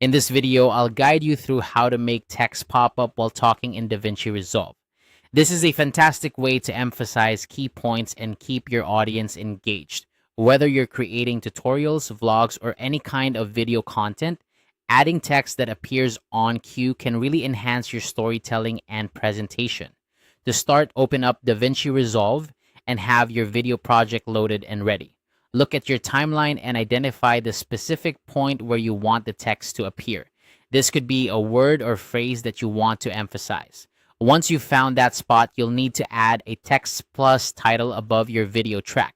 In this video, I'll guide you through how to make text pop up while talking in DaVinci Resolve. This is a fantastic way to emphasize key points and keep your audience engaged. Whether you're creating tutorials, vlogs, or any kind of video content, adding text that appears on cue can really enhance your storytelling and presentation. To start, open up DaVinci Resolve and have your video project loaded and ready. Look at your timeline and identify the specific point where you want the text to appear. This could be a word or phrase that you want to emphasize. Once you've found that spot, you'll need to add a text plus title above your video track.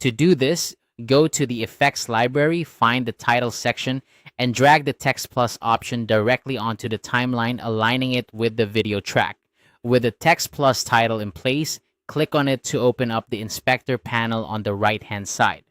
To do this, go to the Effects library, find the Title section, and drag the Text Plus option directly onto the timeline, aligning it with the video track. With the Text Plus title in place, click on it to open up the Inspector panel on the right-hand side.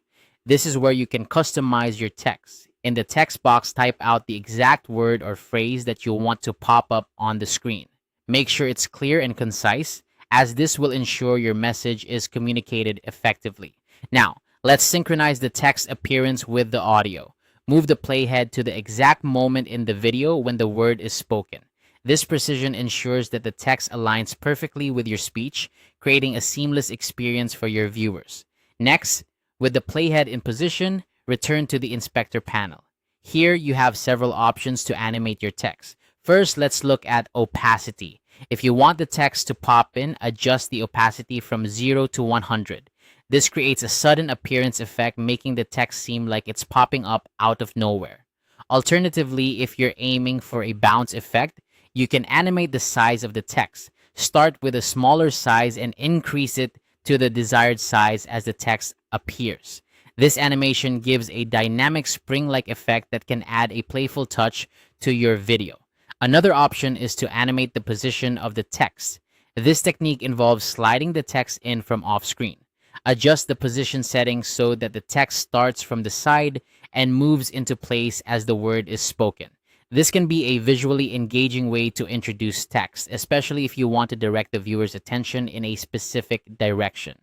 This is where you can customize your text. In the text box, type out the exact word or phrase that you want to pop up on the screen. Make sure it's clear and concise, as this will ensure your message is communicated effectively. Now, let's synchronize the text appearance with the audio. Move the playhead to the exact moment in the video when the word is spoken. This precision ensures that the text aligns perfectly with your speech, creating a seamless experience for your viewers. Next, with the playhead in position, return to the Inspector panel. Here, you have several options to animate your text. First, let's look at opacity. If you want the text to pop in, adjust the opacity from 0 to 100. This creates a sudden appearance effect, making the text seem like it's popping up out of nowhere. Alternatively, if you're aiming for a bounce effect, you can animate the size of the text. Start with a smaller size and increase it to the desired size as the text appears. This animation gives a dynamic spring-like effect that can add a playful touch to your video. Another option is to animate the position of the text. This technique involves sliding the text in from off-screen. Adjust the position settings so that the text starts from the side and moves into place as the word is spoken. This can be a visually engaging way to introduce text, especially if you want to direct the viewer's attention in a specific direction.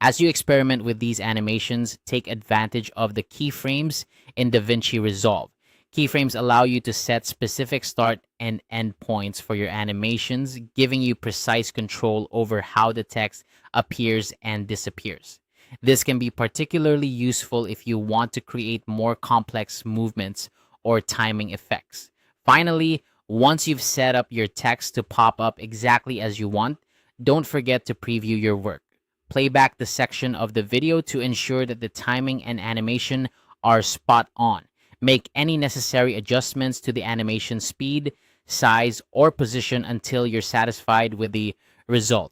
As you experiment with these animations, take advantage of the keyframes in DaVinci Resolve. Keyframes allow you to set specific start and end points for your animations, giving you precise control over how the text appears and disappears. This can be particularly useful if you want to create more complex movements or timing effects. Finally, once you've set up your text to pop up exactly as you want, don't forget to preview your work. Play back the section of the video to ensure that the timing and animation are spot on. Make any necessary adjustments to the animation speed, size, or position until you're satisfied with the result.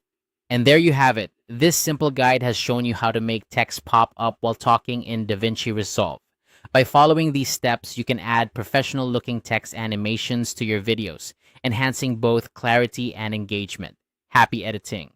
And there you have it. This simple guide has shown you how to make text pop up while talking in DaVinci Resolve. By following these steps, you can add professional-looking text animations to your videos, enhancing both clarity and engagement. Happy editing!